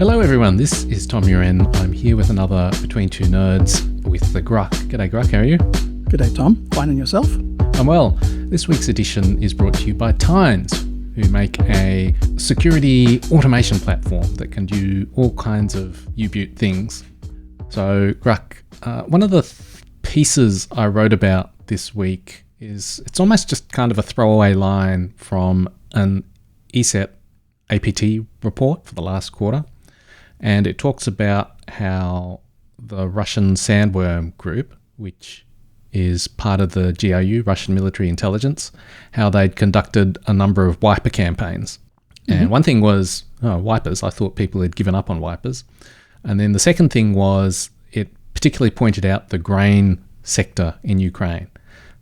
Hello everyone, this is Tom Uren. I'm here with another Between Two Nerds with the Grugq. G'day Grugq, how are you? G'day Tom, fine and yourself? I'm well. This week's edition is brought to you by Tynes, who make a security automation platform that can do all kinds of U-Boot things. So Grugq, one of the pieces I wrote about this week is, it's almost just kind of a throwaway line from an ESET APT report for the last quarter. And it talks about how the Russian Sandworm group, which is part of the GRU, Russian Military Intelligence, how they'd conducted a number of wiper campaigns. And one thing was wipers. I thought people had given up on wipers. And then the second thing was it particularly pointed out the grain sector in Ukraine.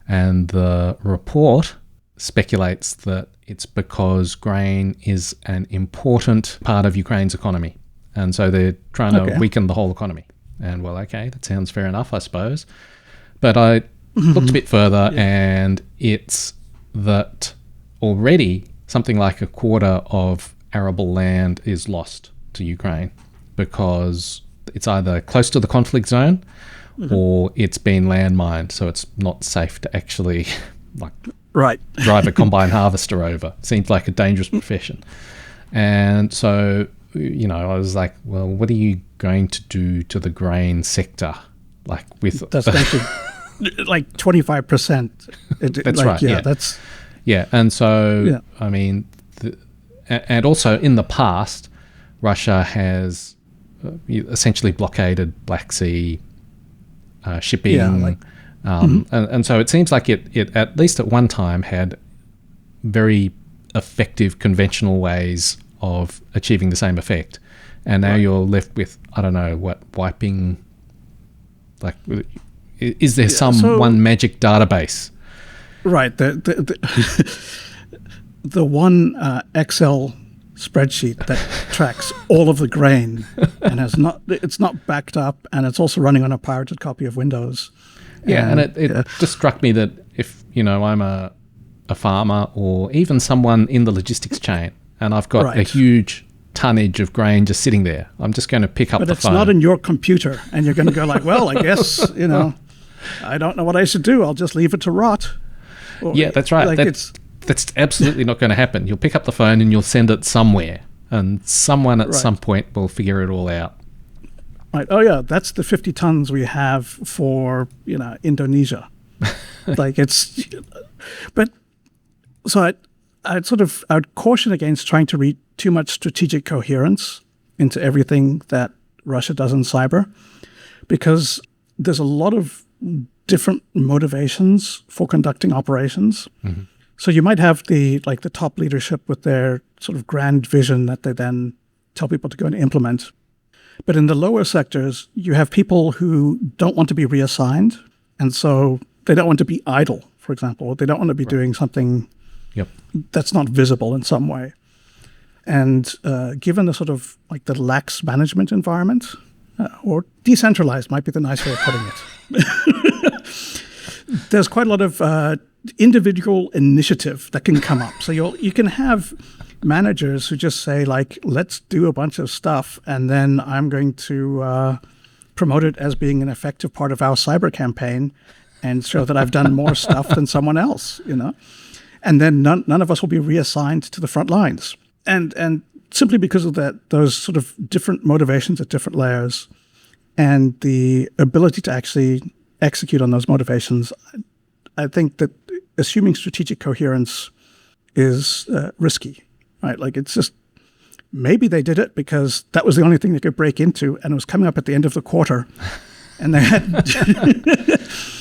And the report speculates that it's because grain is an important part of Ukraine's economy. And so they're trying to weaken the whole economy. And well, okay, that sounds fair enough, I suppose. But I looked a bit further and it's that already something like a quarter of arable land is lost to Ukraine because it's either close to the conflict zone or it's been landmined. So it's not safe to actually drive a combine harvester over. Seems like a dangerous profession. And so, you know, I was like, well, what are you going to do to the grain sector? Like with that's going to like 25%. That's right. Yeah. And so, I mean, and also in the past, Russia has essentially blockaded Black Sea shipping. And so it seems like it at least at one time had very effective conventional ways of achieving the same effect. And now you're left with, I don't know, wiping, like, is there one magic database? Right. The one Excel spreadsheet that tracks all of the grain and it's not backed up, and it's also running on a pirated copy of Windows. And it just struck me that if, you know, I'm a farmer or even someone in the logistics chain and I've got a huge tonnage of grain just sitting there, I'm just going to pick up the phone. But it's not in your computer and you're going to go like, well, I guess, you know, I don't know what I should do. I'll just leave it to rot. Or, that's right. Like that's absolutely not going to happen. You'll pick up the phone and you'll send it somewhere and someone at some point will figure it all out. Right. Oh, yeah. That's the 50 tons we have for, you know, Indonesia. Like it's, but so I would caution against trying to read too much strategic coherence into everything that Russia does in cyber, because there's a lot of different motivations for conducting operations. So you might have the top leadership with their sort of grand vision that they then tell people to go and implement. But in the lower sectors, you have people who don't want to be reassigned. And so they don't want to be idle, for example, or they don't want to be doing something that's not visible in some way. And given the sort of like the lax management environment, or decentralized might be the nice way of putting it, there's quite a lot of individual initiative that can come up. So you can have managers who just say, like, let's do a bunch of stuff, and then I'm going to promote it as being an effective part of our cyber campaign and show that I've done more stuff than someone else, you know. And then none of us will be reassigned to the front lines. And simply because of those sort of different motivations at different layers and the ability to actually execute on those motivations, I think that assuming strategic coherence is risky. Right, like it's just maybe they did it because that was the only thing they could break into, and it was coming up at the end of the quarter, and they had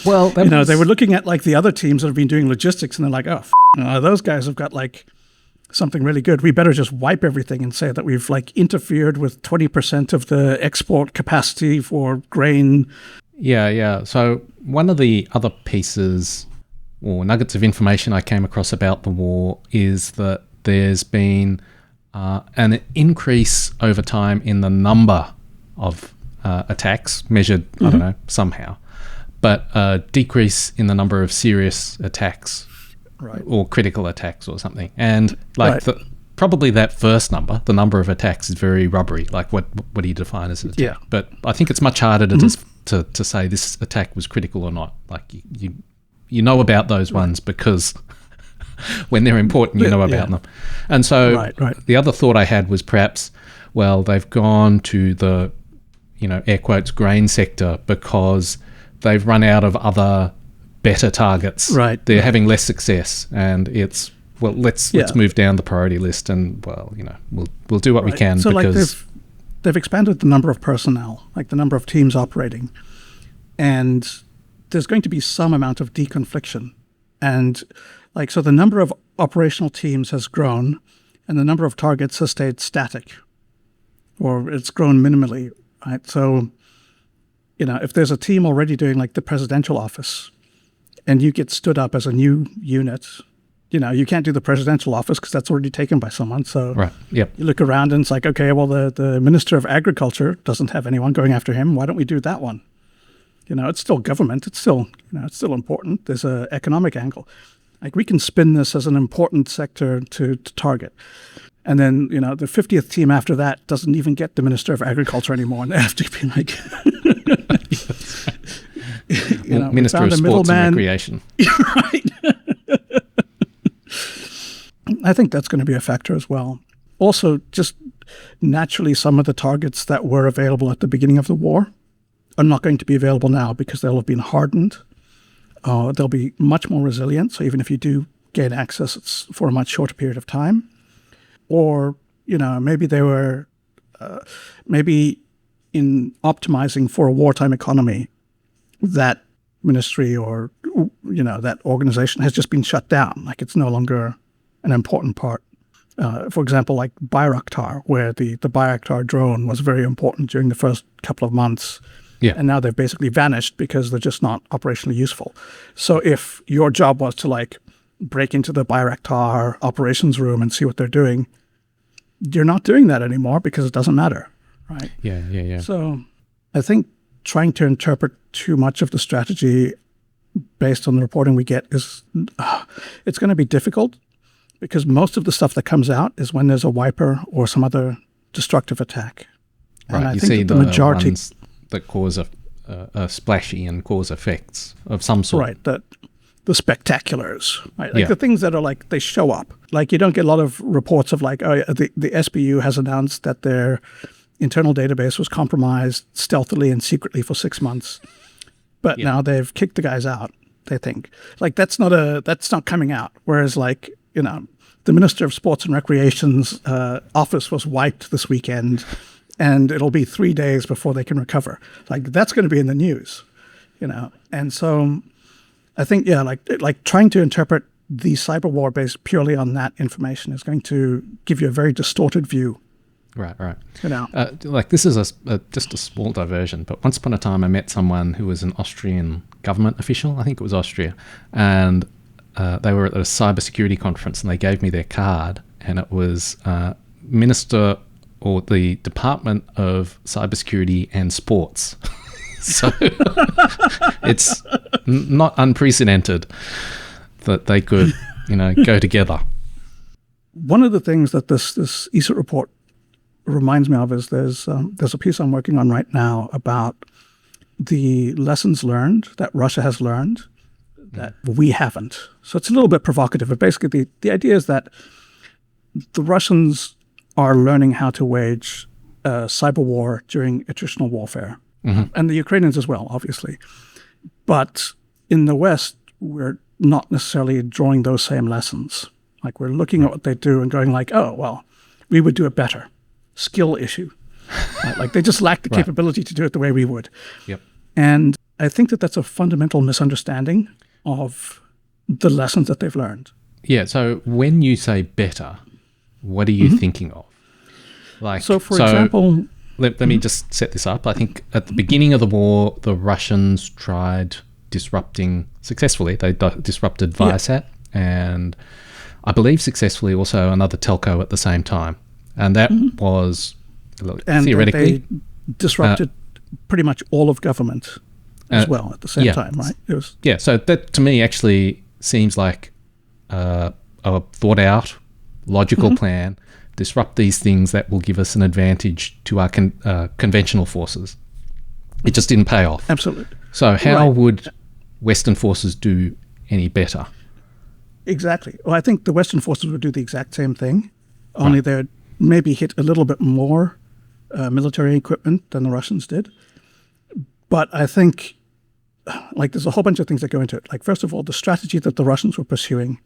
they were looking at like the other teams that have been doing logistics, and they're like, those guys have got like something really good. We better just wipe everything and say that we've like interfered with 20% of the export capacity for grain. Yeah. So one of the other pieces or nuggets of information I came across about the war is that there's been an increase over time in the number of attacks measured, I don't know, somehow, but a decrease in the number of serious attacks or critical attacks or something. And like probably that first number, the number of attacks, is very rubbery. Like what do you define as an attack? Yeah. But I think it's much harder to say this attack was critical or not. Like you know about those ones because when they're important, you know about them. And so the other thought I had was perhaps, well, they've gone to the, air quotes, grain sector because they've run out of other better targets. Right. They're having less success, and it's, well, let's move down the priority list, and, well, we'll do what we can. So because like they've expanded the number of personnel, like the number of teams operating, and there's going to be some amount of deconfliction. And so the number of operational teams has grown and the number of targets has stayed static, or it's grown minimally, right? So, if there's a team already doing like the presidential office and you get stood up as a new unit, you can't do the presidential office because that's already taken by someone. So you look around and it's like, okay, well, the Minister of Agriculture doesn't have anyone going after him. Why don't we do that one? It's still government. It's still, it's still important. There's an economic angle. Like we can spin this as an important sector to target. And then, the 50th team after that doesn't even get the Minister of Agriculture anymore. And they have to be like, Minister of Sports and Recreation. Right. I think that's going to be a factor as well. Also, just naturally, some of the targets that were available at the beginning of the war are not going to be available now because they'll have been hardened. They'll be much more resilient. So even if you do gain access, it's for a much shorter period of time. Or, maybe they were, maybe in optimizing for a wartime economy, that ministry or, that organization has just been shut down. Like it's no longer an important part. For example, like Bayraktar, where the Bayraktar drone was very important during the first couple of months. Yeah. And now they've basically vanished because they're just not operationally useful. So if your job was to break into the Bayraktar operations room and see what they're doing, you're not doing that anymore because it doesn't matter, right? Yeah. So I think trying to interpret too much of the strategy based on the reporting we get is it's going to be difficult because most of the stuff that comes out is when there's a wiper or some other destructive attack. Right. And I you think see the majority ones that cause a splashy and cause effects of some sort. Right. The spectaculars, right? Like the things that are they show up. Like you don't get a lot of reports of the SBU has announced that their internal database was compromised stealthily and secretly for 6 months, but now they've kicked the guys out. They think that's not coming out. Whereas the Minister of Sports and Recreation's office was wiped this weekend, and it'll be 3 days before they can recover. That's going to be in the news, And so I think, trying to interpret the cyber war based purely on that information is going to give you a very distorted view. Right. This is just a small diversion, but once upon a time I met someone who was an Austrian government official. I think it was Austria. And they were at a cybersecurity conference and they gave me their card, and it was Minister or the Department of Cybersecurity and Sports. So it's not unprecedented that they could, go together. One of the things that this ESET report reminds me of is there's a piece I'm working on right now about the lessons learned that Russia has learned that we haven't. So it's a little bit provocative, but basically the idea is that the Russians are learning how to wage cyber war during attritional warfare. Mm-hmm. And the Ukrainians as well, obviously. But in the West, we're not necessarily drawing those same lessons. We're looking at what they do and going oh, well, we would do it better. Skill issue. Right? They just lack the capability to do it the way we would. Yep. And I think that that's a fundamental misunderstanding of the lessons that they've learned. Yeah, so when you say better, what are you thinking of? So, for example... Let me just set this up. I think at the beginning of the war, the Russians tried disrupting successfully. They disrupted Viasat and I believe successfully also another telco at the same time. And that was theoretically... They disrupted pretty much all of government as well at the same time, right? So that to me actually seems like a thought out, logical plan, disrupt these things that will give us an advantage to our conventional forces. It just didn't pay off. Absolutely. So how would Western forces do any better? Exactly. Well, I think the Western forces would do the exact same thing, only they'd maybe hit a little bit more military equipment than the Russians did. But I think, like, there's a whole bunch of things that go into it. Like, first of all, the strategy that the Russians were pursuing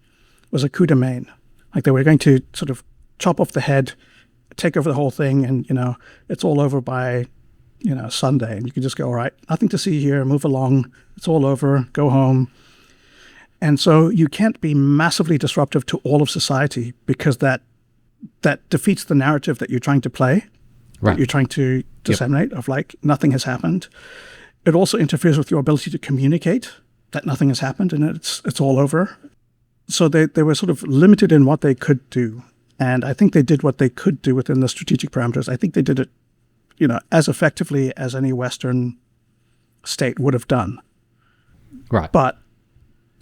was a coup de main. Like, they were going to sort of chop off the head, take over the whole thing, and, it's all over by, Sunday. And you can just go, all right, nothing to see here, move along, it's all over, go home. And so you can't be massively disruptive to all of society because that defeats the narrative that you're trying to play, that you're trying to disseminate of like nothing has happened. It also interferes with your ability to communicate that nothing has happened and it's all over. So they were sort of limited in what they could do. And I think they did what they could do within the strategic parameters. I think they did it, as effectively as any Western state would have done. Right. But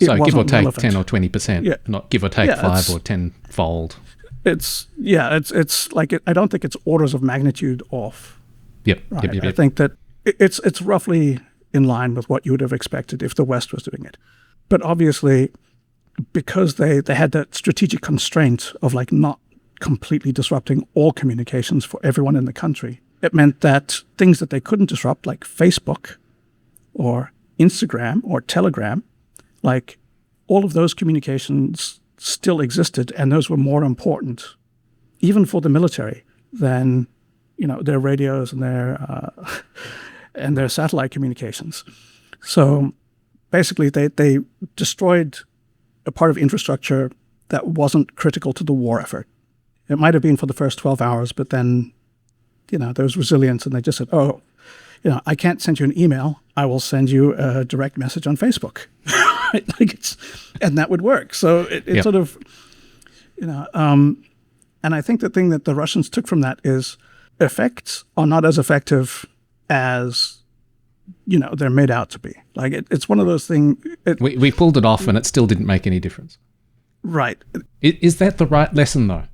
so give or take relevant. 10 or 20%, not give or take 5 or 10-fold. It's like I don't think it's orders of magnitude off. Yep. I think that it's roughly in line with what you would have expected if the West was doing it. But obviously, because they had that strategic constraint of like not completely disrupting all communications for everyone in the country, it meant that things that they couldn't disrupt, like Facebook or Instagram or Telegram, like all of those communications still existed, and those were more important, even for the military, than their radios and their satellite communications. So basically, they destroyed a part of infrastructure that wasn't critical to the war effort. It might have been for the first 12 hours, but then there was resilience, and they just said, I can't send you an email. I will send you a direct message on Facebook. Right? And that would work. So it sort of, and I think the thing that the Russians took from that is effects are not as effective as, they're made out to be. Like it's one of those things. We pulled it off and it still didn't make any difference. Right. Is that the right lesson though?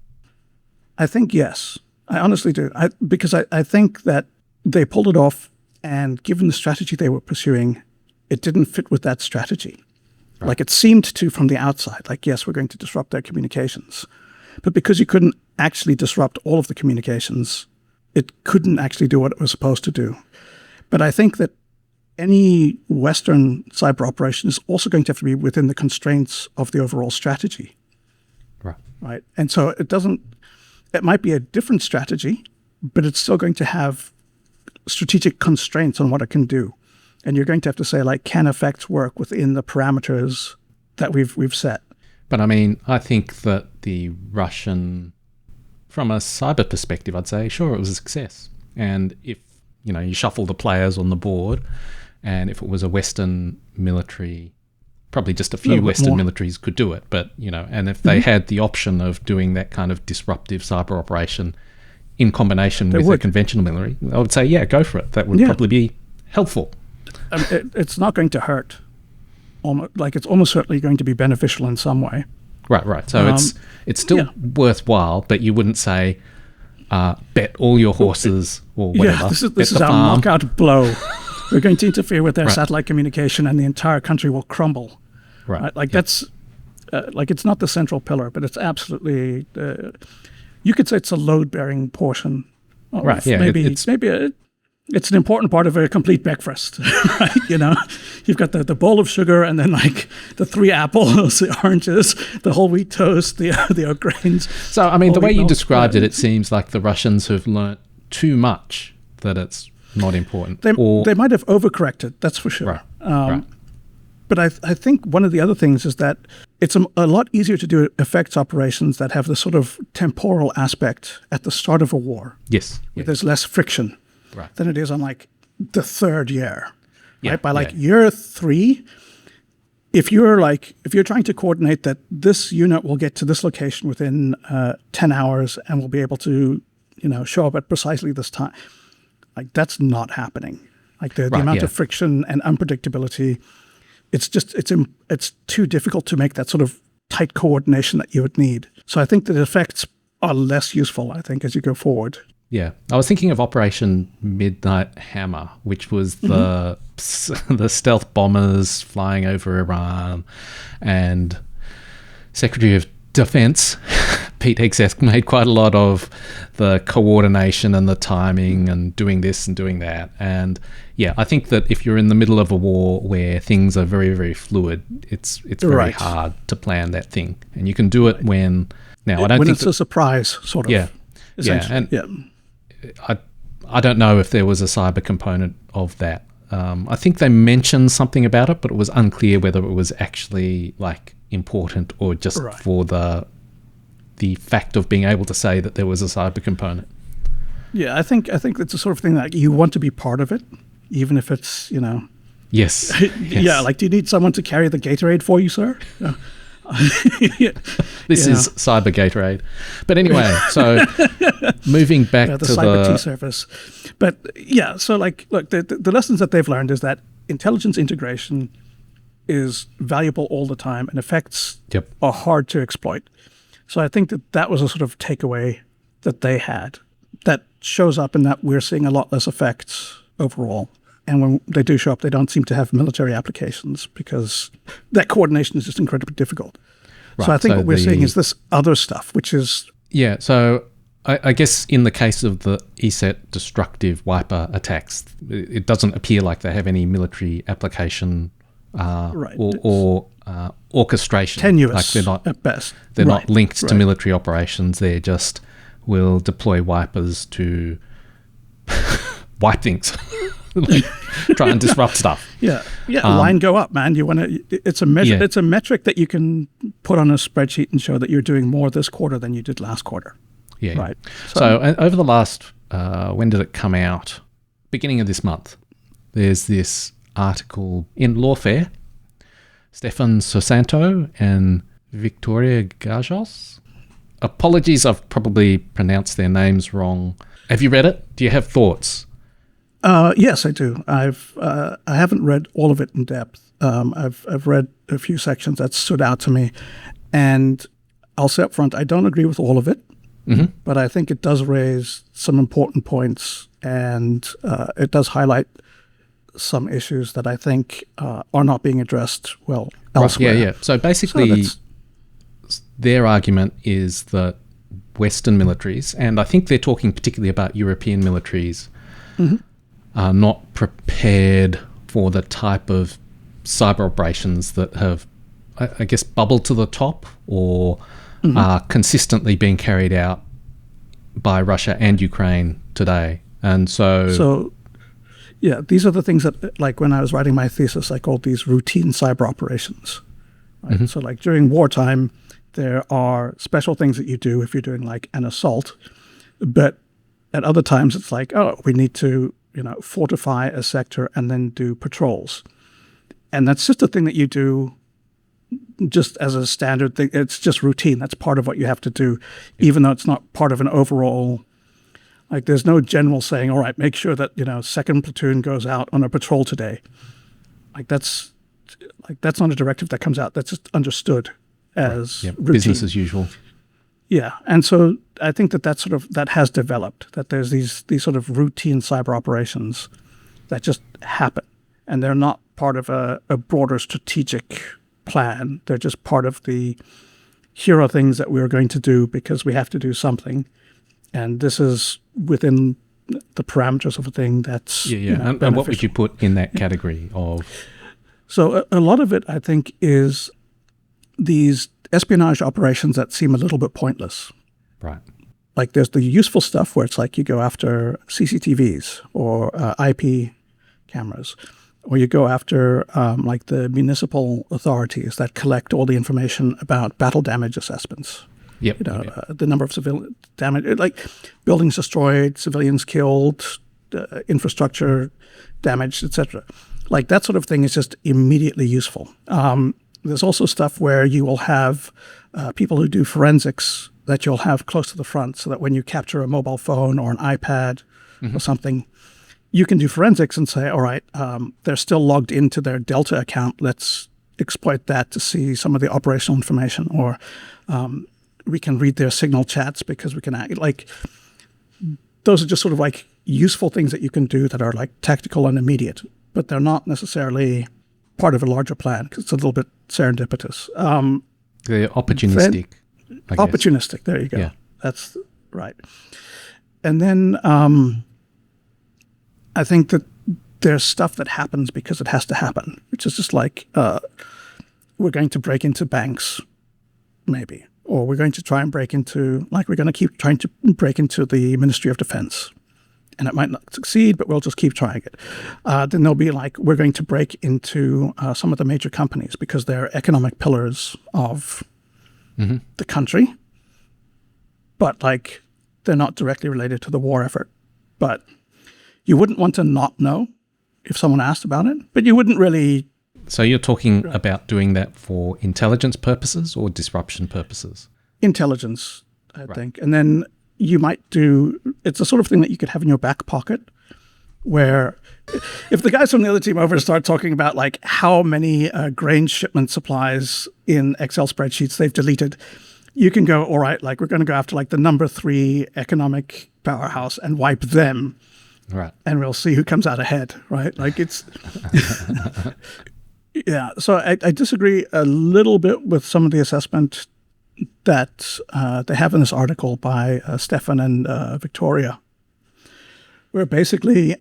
I think yes. I honestly do. Because I think that they pulled it off, and given the strategy they were pursuing, it didn't fit with that strategy. Right. Like it seemed to from the outside, like, yes, we're going to disrupt their communications. But because you couldn't actually disrupt all of the communications, it couldn't actually do what it was supposed to do. But I think that any Western cyber operation is also going to have to be within the constraints of the overall strategy. Right. And so it might be a different strategy, but it's still going to have strategic constraints on what it can do. And you're going to have to say, like, can effects work within the parameters that we've set? But I mean, I think that the Russian, from a cyber perspective, I'd say, sure, it was a success. And if, you shuffle the players on the board, and if it was a Western military, probably just a few Western militaries could do it. But, and if they had the option of doing that kind of disruptive cyber operation in combination with a conventional military, I would say, yeah, go for it. That would probably be helpful. It's not going to hurt. It's almost certainly going to be beneficial in some way. Right. So it's still worthwhile, but you wouldn't say bet all your horses or whatever. Yeah, this is our knockout blow. We're going to interfere with their satellite communication, and the entire country will crumble. Right. That's it's not the central pillar, but it's absolutely. You could say it's a load-bearing portion. Right. Yeah. It's an important part of a complete breakfast, right? You've got the bowl of sugar, and then like the 3 apples, the oranges, the whole wheat toast, the oat grains. So I mean, the way you described it seems like the Russians have learnt too much that it's not important. They might have overcorrected, that's for sure. Right. But I think one of the other things is that it's a lot easier to do effects operations that have the sort of temporal aspect at the start of a war. Yes. There's less friction. Right. Than it is on like the 3rd year. Right? By year 3, if you're trying to coordinate that this unit will get to this location within 10 hours and will be able to, show up at precisely this time, like that's not happening. Like the amount of friction and unpredictability, it's too difficult to make that sort of tight coordination that you would need. So I think that effects are less useful, I think, as you go forward. Yeah. I was thinking of Operation Midnight Hammer, which was the stealth bombers flying over Iran, and Secretary of Defense Pete Hegseth made quite a lot of the coordination and the timing and doing this and doing that. And yeah, I think that if you're in the middle of a war where things are very, very fluid, it's very hard to plan that thing. And you can do it when it's a surprise, sort of. Yeah. I don't know if there was a cyber component of that. I think they mentioned something about it, but it was unclear whether it was actually like important or just for the fact of being able to say that there was a cyber component. Yeah, I think it's the sort of thing that you want to be part of it, even if it's, Yes. Yeah, like, do you need someone to carry the Gatorade for you, sir? This is Cyber Gatorade. But anyway, so moving back the to Cyber Tea service. But yeah, so like, look, the lessons that they've learned is that intelligence integration is valuable all the time, and effects are hard to exploit. So I think that was a sort of takeaway that they had that shows up in that we're seeing a lot less effects overall. And when they do show up, they don't seem to have military applications because that coordination is just incredibly difficult. Right. So I think what we're seeing is this other stuff, which is... Yeah, so I guess in the case of the ESET destructive wiper attacks, it doesn't appear like they have any military application or orchestration. Tenuous, like they're not, at best. They're not linked to military operations. They're just, we'll deploy wipers to wipe things. Try and disrupt stuff. Line go up, man. You want to? It's a measure. Yeah. It's a metric that you can put on a spreadsheet and show that you're doing more this quarter than you did last quarter. Yeah. Right. So over the last, when did it come out? Beginning of this month. There's this article in Lawfare. Stefan Sosanto and Victoria Gajos. Apologies, I've probably pronounced their names wrong. Have you read it? Do you have thoughts? Yes, I do. I haven't read all of it in depth. I've read a few sections that stood out to me, and I'll say up front, I don't agree with all of it, but I think it does raise some important points, and it does highlight some issues that I think are not being addressed well elsewhere. Yeah. So basically, their argument is that Western militaries, and I think they're talking particularly about European militaries, are not prepared for the type of cyber operations that have, I guess, bubbled to the top or are consistently being carried out by Russia and Ukraine today. And so yeah, these are the things that, like, when I was writing my thesis, I called these routine cyber operations. Right? So like during wartime, there are special things that you do if you're doing like an assault, but at other times it's like, oh, we need to fortify a sector and then do patrols. And that's just a thing that you do just as a standard thing. It's just routine. That's part of what you have to do, even though it's not part of an overall, like there's no general saying, all right, make sure that, second platoon goes out on a patrol today. That's not a directive that comes out. That's just understood as routine. Business as usual. Yeah, and so I think that has developed, that there's these sort of routine cyber operations that just happen, and they're not part of a broader strategic plan. They're just part of here are things that we're going to do because we have to do something, and this is within the parameters of a thing that's And what would you put in that category of? So a lot of it, I think, is these espionage operations that seem a little bit pointless. Right. Like there's the useful stuff where it's like you go after CCTVs or IP cameras, or you go after like the municipal authorities that collect all the information about battle damage assessments. The number of civilian damage, like buildings destroyed, civilians killed, infrastructure damaged, etc. Like that sort of thing is just immediately useful. There's also stuff where you will have people who do forensics that you'll have close to the front, so that when you capture a mobile phone or an iPad or something, you can do forensics and say, all right, they're still logged into their Delta account. Let's exploit that to see some of the operational information, or we can read their signal chats because we can those are just sort of like useful things that you can do that are like tactical and immediate, but they're not necessarily part of a larger plan because it's a little bit serendipitous. They're opportunistic. I guess. Opportunistic. There you go. Yeah. That's right. And then I think that there's stuff that happens because it has to happen, which is just like we're going to break into banks, maybe, or we're going to try and break into, like we're going to keep trying to break into the Ministry of Defense. And it might not succeed, but we'll just keep trying it. Then there'll be like, we're going to break into some of the major companies because they're economic pillars of the country. But like, they're not directly related to the war effort. But you wouldn't want to not know if someone asked about it, but you wouldn't really. So you're talking about doing that for intelligence purposes or disruption purposes? Intelligence, I think. And then you might do, it's the sort of thing that you could have in your back pocket where if the guys from the other team over start talking about like how many grain shipment supplies in Excel spreadsheets they've deleted, you can go, all right, like we're going to go after like the number 3 economic powerhouse and wipe them. Right. And we'll see who comes out ahead, right? Like it's, yeah. So I disagree a little bit with some of the assessment that they have in this article by Stefan and Victoria, where basically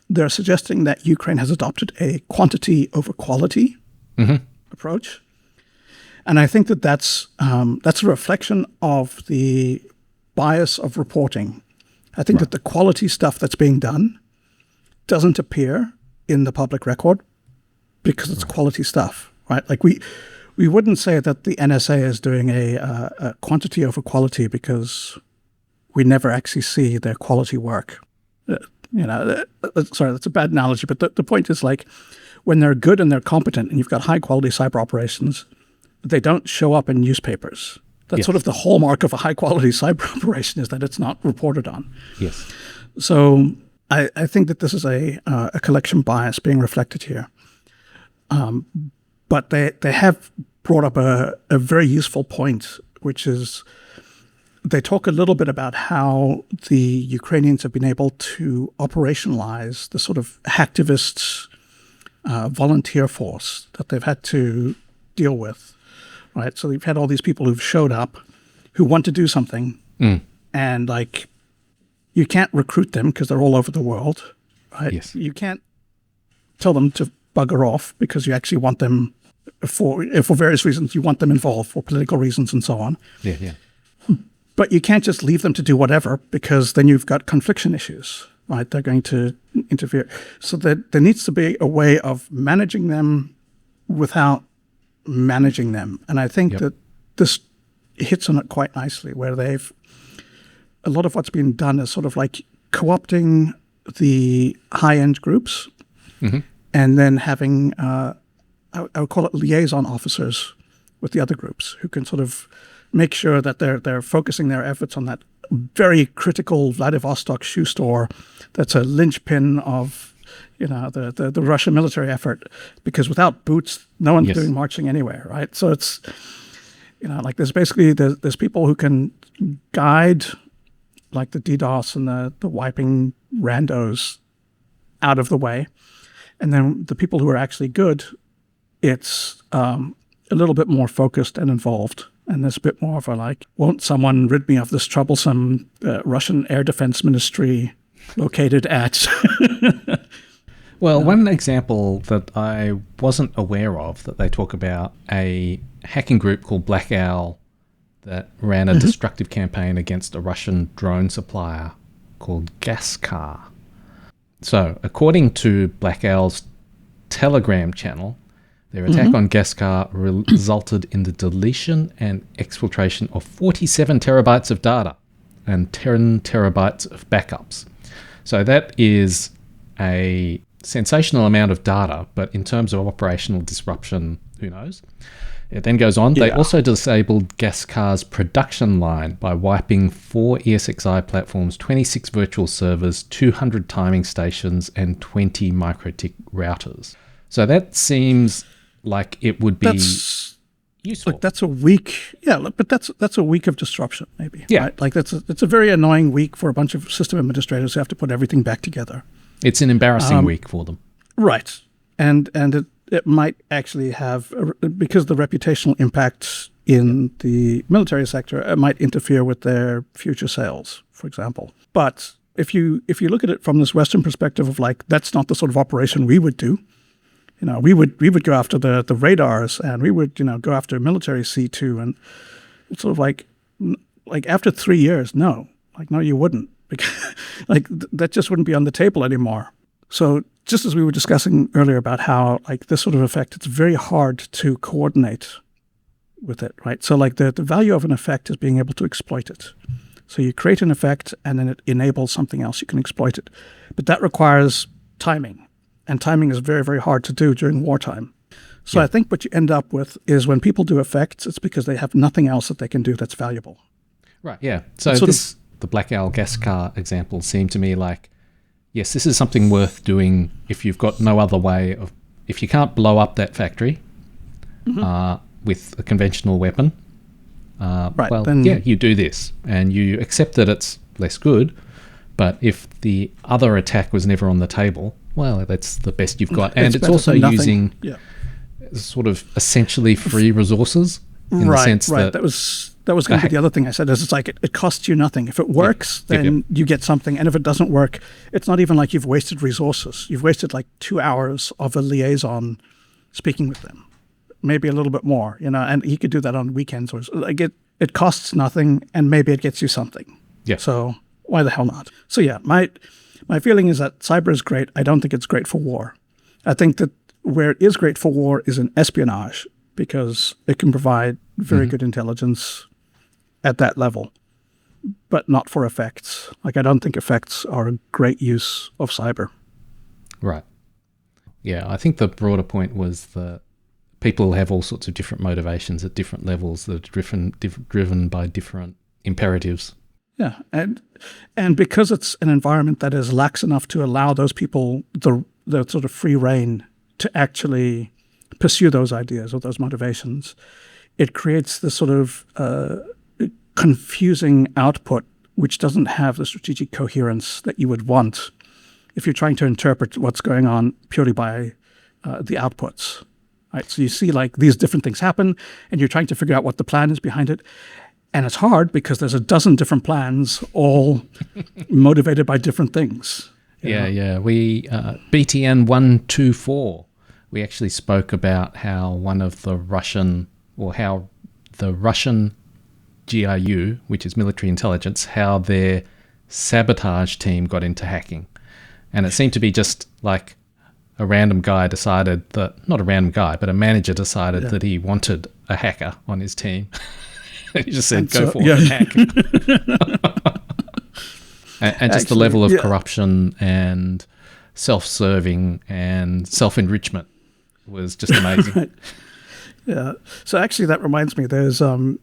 they're suggesting that Ukraine has adopted a quantity over quality approach. And I think that that's a reflection of the bias of reporting. I think that the quality stuff that's being done doesn't appear in the public record because it's quality stuff, right? Like we wouldn't say that the NSA is doing a quantity over quality because we never actually see their quality work. Sorry, that's a bad analogy, but the point is like when they're good and they're competent and you've got high quality cyber operations, they don't show up in newspapers. That's sort of the hallmark of a high-quality cyber operation is that it's not reported on. Yes. So I think that this is a collection bias being reflected here. But they have brought up a very useful point, which is they talk a little bit about how the Ukrainians have been able to operationalize the sort of hacktivists volunteer force that they've had to deal with. Right, so you've had all these people who've showed up, who want to do something, and like you can't recruit them because they're all over the world. Right, yes. You can't tell them to bugger off because you actually want them for various reasons. You want them involved for political reasons and so on. Yeah. But you can't just leave them to do whatever because then you've got confliction issues. Right, they're going to interfere. So that there needs to be a way of managing them without managing them. And I think that this hits on it quite nicely, where a lot of what's been done is sort of like co-opting the high-end groups and then having, I would call it liaison officers with the other groups who can sort of make sure that they're focusing their efforts on that very critical Vladivostok shoe store that's a linchpin of the Russian military effort, because without boots, no one's doing marching anywhere, right? So it's, like there's basically, there's people who can guide like the DDoS and the wiping randos out of the way. And then the people who are actually good, it's a little bit more focused and involved. And there's a bit more of a like, won't someone rid me of this troublesome Russian air defense ministry located at... Well, one example that I wasn't aware of that they talk about, a hacking group called Black Owl that ran a destructive campaign against a Russian drone supplier called Gaskar. So, according to Black Owl's Telegram channel, their attack on Gaskar resulted in the deletion and exfiltration of 47 terabytes of data and 10 terabytes of backups. So that is a sensational amount of data, but in terms of operational disruption, who knows? It then goes on. They also disabled Gaskar's production line by wiping 4 ESXi platforms, 26 virtual servers, 200 timing stations, and 20 MikroTik routers. So that seems like it would be useful. Look, that's a week. Yeah, look, but that's a week of disruption, maybe. Yeah. Right? Like it's a very annoying week for a bunch of system administrators who have to put everything back together. It's an embarrassing week for them. Right. And it might actually have, because the reputational impact in the military sector, it might interfere with their future sales, for example. But if you look at it from this Western perspective of like, that's not the sort of operation we would do. We would go after the radars, and we would, go after military C2, and it's sort of like after 3 years, no, you wouldn't, because that just wouldn't be on the table anymore. So just as we were discussing earlier about how this sort of effect, it's very hard to coordinate with it, right? So the value of an effect is being able to exploit it. So you create an effect and then it enables something else, you can exploit it. But that requires timing. And timing is very, very hard to do during wartime. So I think what you end up with is when people do effects, it's because they have nothing else that they can do that's valuable. Right, yeah. So the Black Owl gas car example seemed to me like, yes, this is something worth doing if you've got no other way of, if you can't blow up that factory with a conventional weapon, then you do this and you accept that it's less good. But if the other attack was never on the table, well, that's the best you've got. And it's also using sort of essentially free resources in the sense that... That was going to be the other thing I said, is it's like it costs you nothing. If it works, then you get something. And if it doesn't work, it's not even like you've wasted resources. You've wasted 2 hours of a liaison speaking with them, maybe a little bit more, and he could do that on weekends. Or it costs nothing, and maybe it gets you something. Yeah. So why the hell not? So yeah, my feeling is that cyber is great. I don't think it's great for war. I think that where it is great for war is in espionage, because it can provide very good intelligence at that level, but not for effects. I don't think effects are a great use of cyber. Right. Yeah, I think the broader point was that people have all sorts of different motivations at different levels that are driven by different imperatives. Yeah, and because it's an environment that is lax enough to allow those people the sort of free rein to actually pursue those ideas or those motivations, it creates this sort of confusing output which doesn't have the strategic coherence that you would want if you're trying to interpret what's going on purely by the outputs. Right? So you see these different things happen, and you're trying to figure out what the plan is behind it. And it's hard because there's a dozen different plans, all motivated by different things. Yeah. We BTN 124. We actually spoke about how the Russian GRU, which is military intelligence, how their sabotage team got into hacking. And it seemed to be just like a random guy decided that, not a random guy, but a manager decided that he wanted a hacker on his team. He just said, go for it, hack. and just the level of corruption and self-serving and self-enrichment was just amazing. Right. Yeah. So actually that reminds me, there's a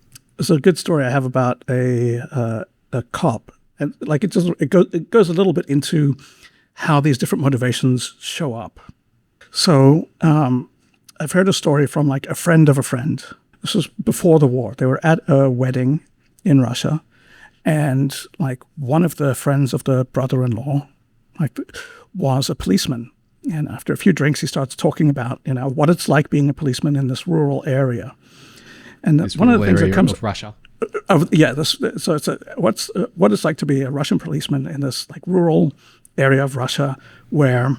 good story I have about a cop. And it goes a little bit into how these different motivations show up. So I've heard a story from a friend of a friend. This was before the war. They were at a wedding in Russia, and one of the friends of the brother-in-law was a policeman. And after a few drinks, he starts talking about what it's like being a policeman in this rural area. And this one of the things that comes of Russia. So it's what it's like to be a Russian policeman in this rural area of Russia where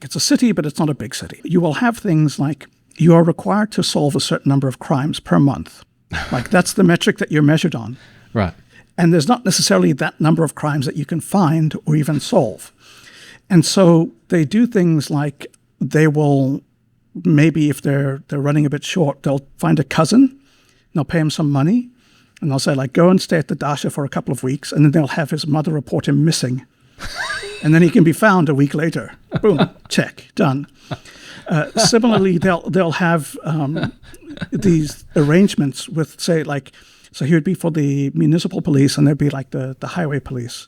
it's a city, but it's not a big city. You will have things like you are required to solve a certain number of crimes per month. That's the metric that you're measured on. Right. And there's not necessarily that number of crimes that you can find or even solve. And so they do things like they will, maybe if they're running a bit short, they'll find a cousin, and they'll pay him some money, and they'll say go and stay at the Dasha for a couple of weeks, and then they'll have his mother report him missing. And then he can be found a week later. Boom, check, done. Similarly, they'll have these arrangements with, say, so he would be for the municipal police, and there'd be the highway police.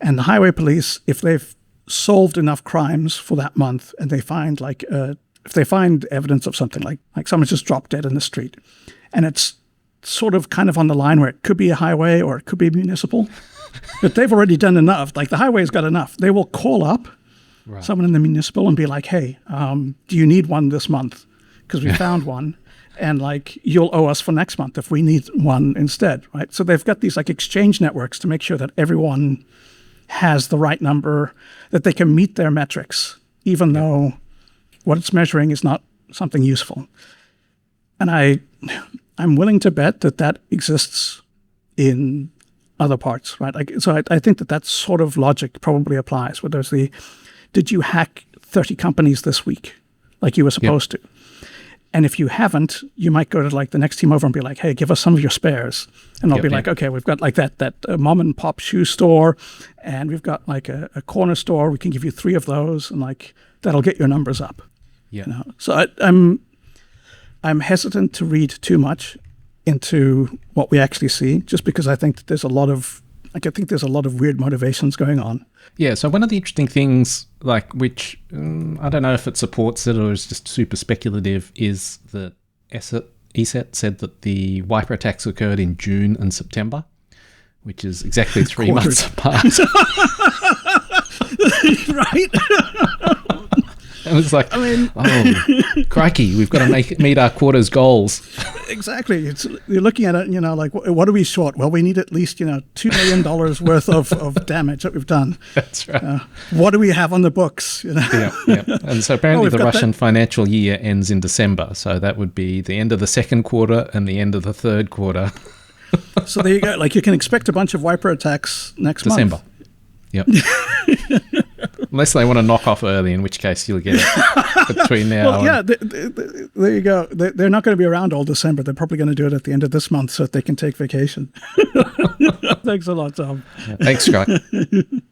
And the highway police, if they've solved enough crimes for that month, and they find a if they find evidence of something like someone's just dropped dead in the street, and it's sort of kind of on the line where it could be a highway or it could be municipal, but they've already done enough. Like the highway's got enough. They will call up someone in the municipal and be like, hey, do you need one this month? Because we found one. And like, you'll owe us for next month if we need one instead, right? So they've got these like exchange networks to make sure that everyone has the right number, that they can meet their metrics, even though what it's measuring is not something useful. And I'm willing to bet that exists in other parts, right? Like, so I think that sort of logic probably applies, where there's did you hack 30 companies this week like you were supposed to? And if you haven't, you might go to like the next team over and be like, hey, give us some of your spares. And they'll be like, okay, we've got like that mom and pop shoe store, and we've got like a corner store. We can give you 3 of those, and like that'll get your numbers up. Yeah. You know? So I'm hesitant to read too much into what we actually see, just because I think that there's a lot of weird motivations going on. Yeah, so one of the interesting things, like, which I don't know if it supports it or is just super speculative, is that ESET said that the wiper attacks occurred in June and September, which is exactly 3 months apart. Right? And it's like, crikey, we've got to meet our quarter's goals. Exactly. You're looking at it, like, what are we short? Well, we need at least, $2 million worth of damage that we've done. That's right. What do we have on the books? Yeah. And so apparently the Russian financial year ends in December. So that would be the end of the second quarter and the end of the third quarter. So there you go. Like, you can expect a bunch of wiper attacks next December. month. Yep. Unless they want to knock off early, in which case you'll get it between now and... there you go. They're not going to be around all December. They're probably going to do it at the end of this month so that they can take vacation. Thanks a lot, Tom. Yeah, thanks, Grugq.